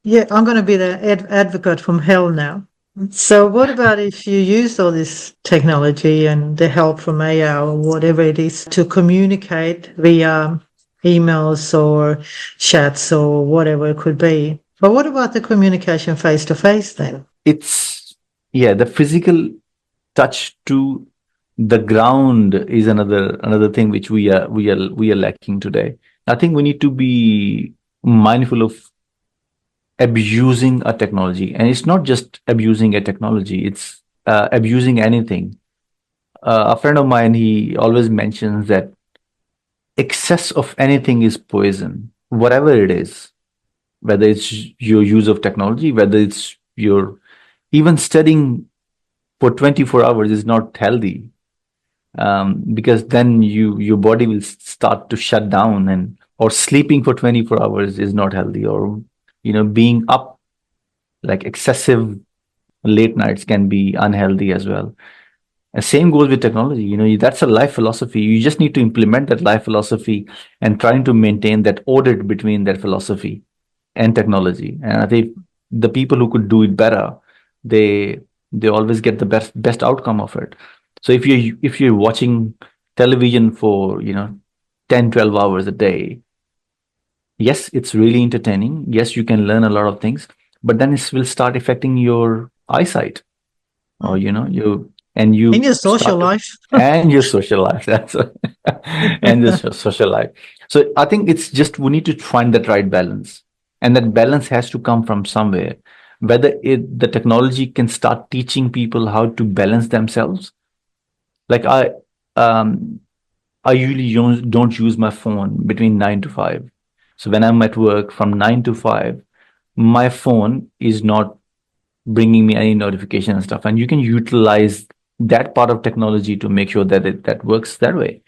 Yeah, I'm going to be the advocate from hell now. So, what about if you use all this technology and the help from AI or whatever it is to communicate via emails or chats or whatever it could be? But what about the communication face to face then? It's yeah, the physical touch to the ground is another thing which we are lacking today. I think we need to be mindful of abusing a technology, and it's not just abusing a technology, it's abusing anything. A friend of mine, he always mentions that excess of anything is poison, whatever it is, whether it's your use of technology, whether it's your even studying for 24 hours is not healthy, because then your body will start to shut down, and or sleeping for 24 hours is not healthy, or being up like excessive late nights can be unhealthy as well. And same goes with technology. That's a life philosophy. You just need to implement that life philosophy and trying to maintain that audit between that philosophy and technology. And I think the people who could do it better, they they always get the best outcome of it. So if you're watching television for 10, 12 hours a day, yes, it's really entertaining. Yes, you can learn a lot of things, but then it will start affecting your eyesight, or Mm. you and In you your social start to life. and your social life. That's and your social life. So I think it's just we need to find that right balance, and that balance has to come from somewhere. Whether the technology can start teaching people how to balance themselves. Like um I usually don't use my phone between 9 to 5. So when I'm at work from 9 to 5, my phone is not bringing me any notification and stuff. And you can utilize that part of technology to make sure that that works that way.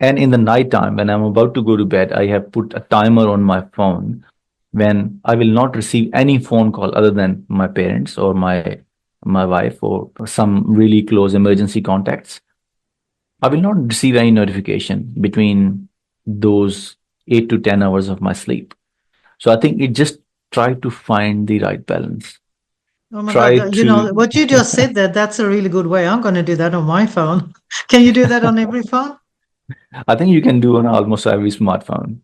And in the night time, when I'm about to go to bed, I have put a timer on my phone when I will not receive any phone call other than my parents or my wife or some really close emergency contacts. I will not receive any notification between those 8 to 10 hours of my sleep. So I think it just try to find the right balance. Oh my God, Try you know, to what you just said there, that's a really good way. I'm going to do that on my phone. Can you do that on every phone? I think you can do on almost every smartphone.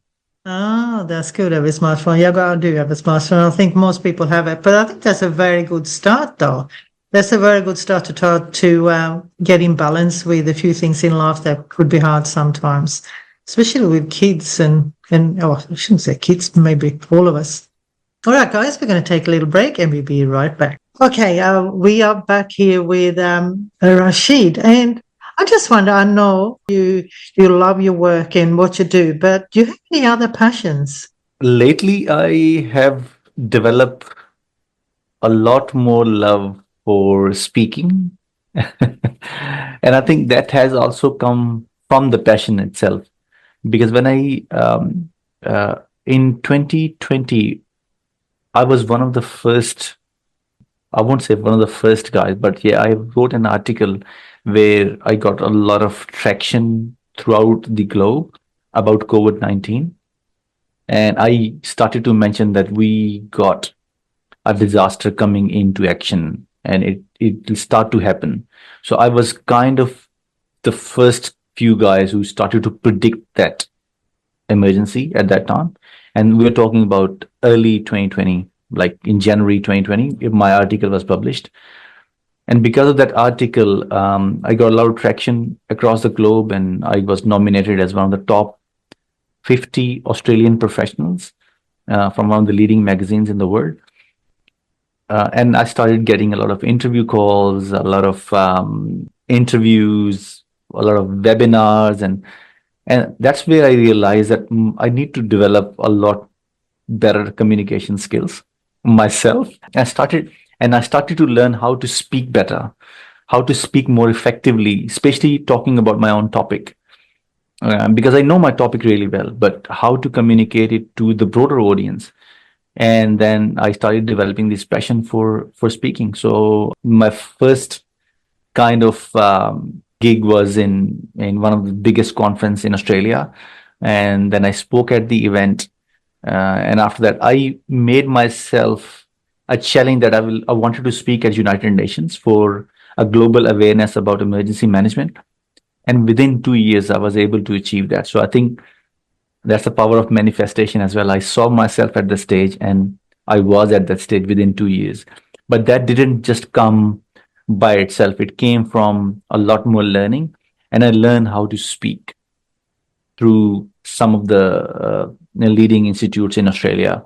Oh, that's good. Have a smartphone. Yeah, I do have a smartphone. I think most people have it, but I think that's a very good start, though. That's a very good start to try to get in balance with a few things in life that could be hard sometimes, especially with kids and oh, I shouldn't say kids, maybe all of us. All right, guys, we're going to take a little break and we'll be right back. Okay, we are back here with Rashid, and I just wonder. I know you love your work and what you do, but do you have any other passions? Lately, I have developed a lot more love for speaking. And I think that has also come from the passion itself. Because when in 2020, I was one of the first, I won't say one of the first guys, but yeah, I wrote an article where I got a lot of traction throughout the globe about COVID-19. And I started to mention that we got a disaster coming into action, and it will start to happen. So I was kind of the first few guys who started to predict that emergency at that time. And we were talking about early 2020, like in January 2020, if my article was published. And because of that article, I got a lot of traction across the globe, and I was nominated as one of the top 50 Australian professionals from one of the leading magazines in the world. And I started getting a lot of interview calls, a lot of interviews, a lot of webinars, and that's where I realized that I need to develop a lot better communication skills myself. I started to learn how to speak better, how to speak more effectively, especially talking about my own topic. Because I know my topic really well, but how to communicate it to the broader audience. And then I started developing this passion for speaking. So my first kind of gig was in one of the biggest conference in Australia, and then I spoke at the event. And after that, I made myself a challenge that I wanted to speak at United Nations for a global awareness about emergency management. And within 2 years, I was able to achieve that. So I think that's the power of manifestation as well. I saw myself at the stage and I was at that stage within 2 years. But that didn't just come by itself. It came from a lot more learning. And I learned how to speak through some of the leading institutes in Australia.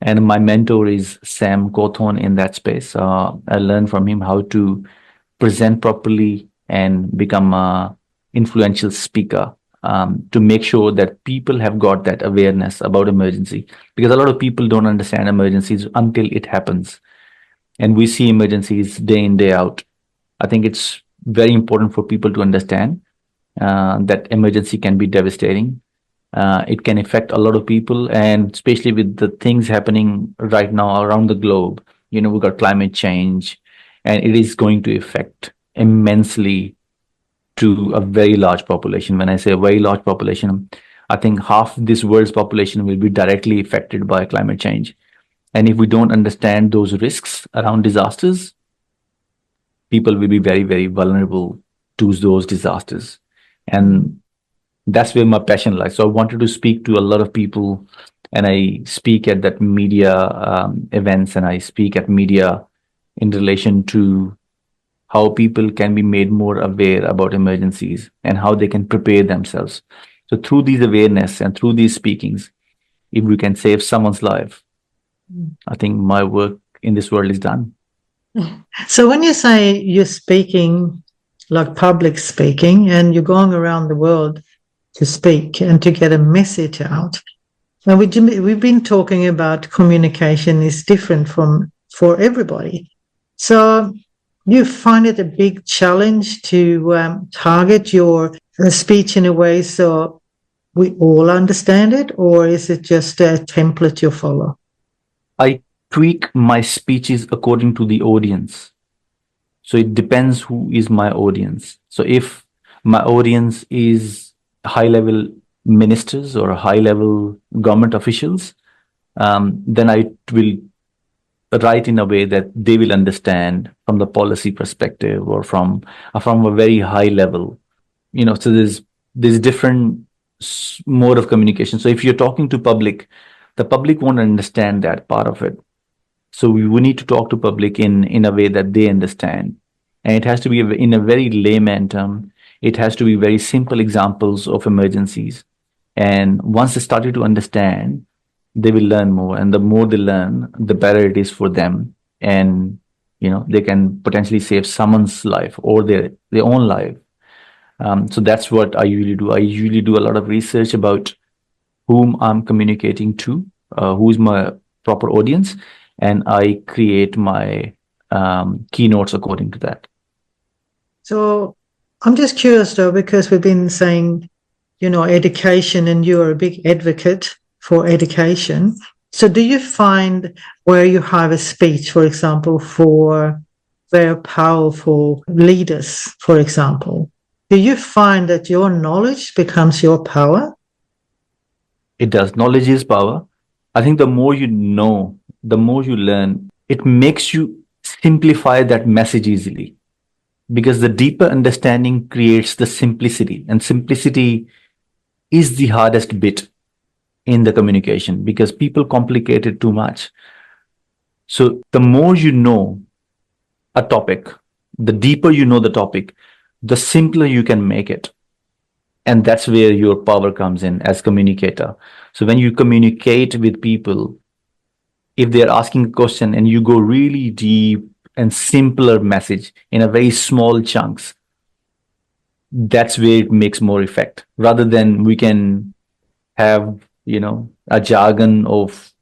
And my mentor is Sam Cawthorn in that space. I learned from him how to present properly and become a influential speaker, to make sure that people have got that awareness about emergency, because a lot of people don't understand emergencies until it happens, and we see emergencies day in, day out. I think it's very important for people to understand that emergency can be devastating. It can affect a lot of people, and especially with the things happening right now around the globe. We've got climate change, and it is going to affect immensely to a very large population. When I say a very large population, I think half this world's population will be directly affected by climate change. And if we don't understand those risks around disasters, people will be very, very vulnerable to those disasters. And that's where my passion lies. So I wanted to speak to a lot of people, and I speak at that media events, and I speak at media in relation to how people can be made more aware about emergencies and how they can prepare themselves. So through these awareness and through these speakings, if we can save someone's life, I think my work in this world is done. So when you say you're speaking, like public speaking, and you're going around the world to speak and to get a message out, and we've been talking about communication is different for everybody. So you find it a big challenge to target your speech in a way so we all understand it, or is it just a template you follow? I tweak my speeches according to the audience. So it depends who is my audience. So if my audience is high-level ministers or high-level government officials, then I will write in a way that they will understand from the policy perspective or from a very high level. So there's different mode of communication. So if you're talking to public, the public won't understand that part of it. So we need to talk to public in a way that they understand. And it has to be in a very layman term. It has to be very simple examples of emergencies. And once they started to understand, they will learn more. And the more they learn, the better it is for them. And, they can potentially save someone's life or their own life. So that's what I usually do. I usually do a lot of research about whom I'm communicating to, who's my proper audience, and I create my keynotes according to that. So I'm just curious though, because we've been saying, education, and you're a big advocate for education. So do you find where you have a speech, for example, for very powerful leaders, for example, do you find that your knowledge becomes your power? It does. Knowledge is power. I think the more you know, the more you learn, it makes you simplify that message easily, because the deeper understanding creates the simplicity, and simplicity is the hardest bit in the communication because people complicate it too much. So the more you know a topic, the deeper you know the topic, the simpler you can make it. And that's where your power comes in as communicator. So when you communicate with people, if they're asking a question and you go really deep and simpler message in a very small chunks, that's where it makes more effect, rather than we can have, a jargon of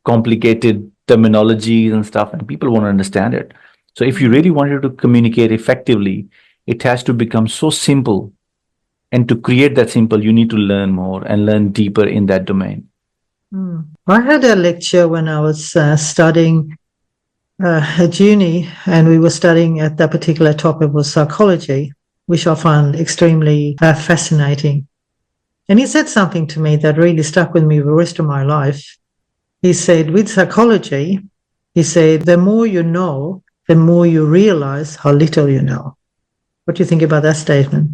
complicated terminologies and stuff, and people won't understand it. So if you really wanted to communicate effectively, it has to become so simple. And to create that simple, you need to learn more and learn deeper in that domain. I had a lecture when I was studying at uni, and we were studying at that particular topic was psychology, which I found extremely fascinating. And he said something to me that really stuck with me the rest of my life. he said, with psychology, he said, the more you know, the more you realize how little you know. What do you think about that statement?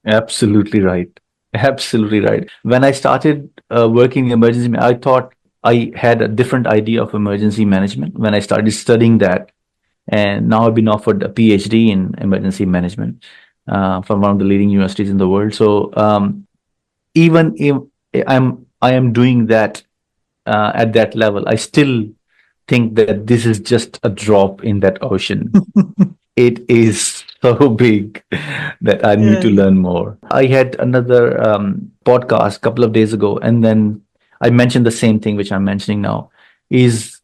Absolutely right. Absolutely right. When I started working in emergency, I thought I had a different idea of emergency management when I started studying that. And now I've been offered a PhD in emergency management from one of the leading universities in the world. So even if I am doing that at that level, I still think that this is just a drop in that ocean. It is so big that I need to Yeah. learn more. I had another podcast a couple of days ago, and then I mentioned the same thing which I'm mentioning now. Is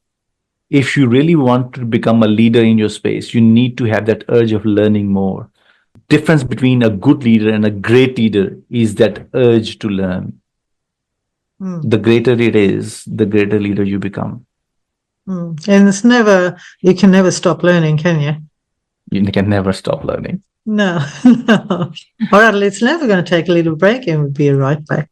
if you really want to become a leader in your space, you need to have that urge of learning more. Difference between a good leader and a great leader is that urge to learn. The greater it is, the greater leader you become. And it's never, you can never stop learning, can you? You can never stop learning. No, no. All right, it's never going to take a little break and we'll be right back.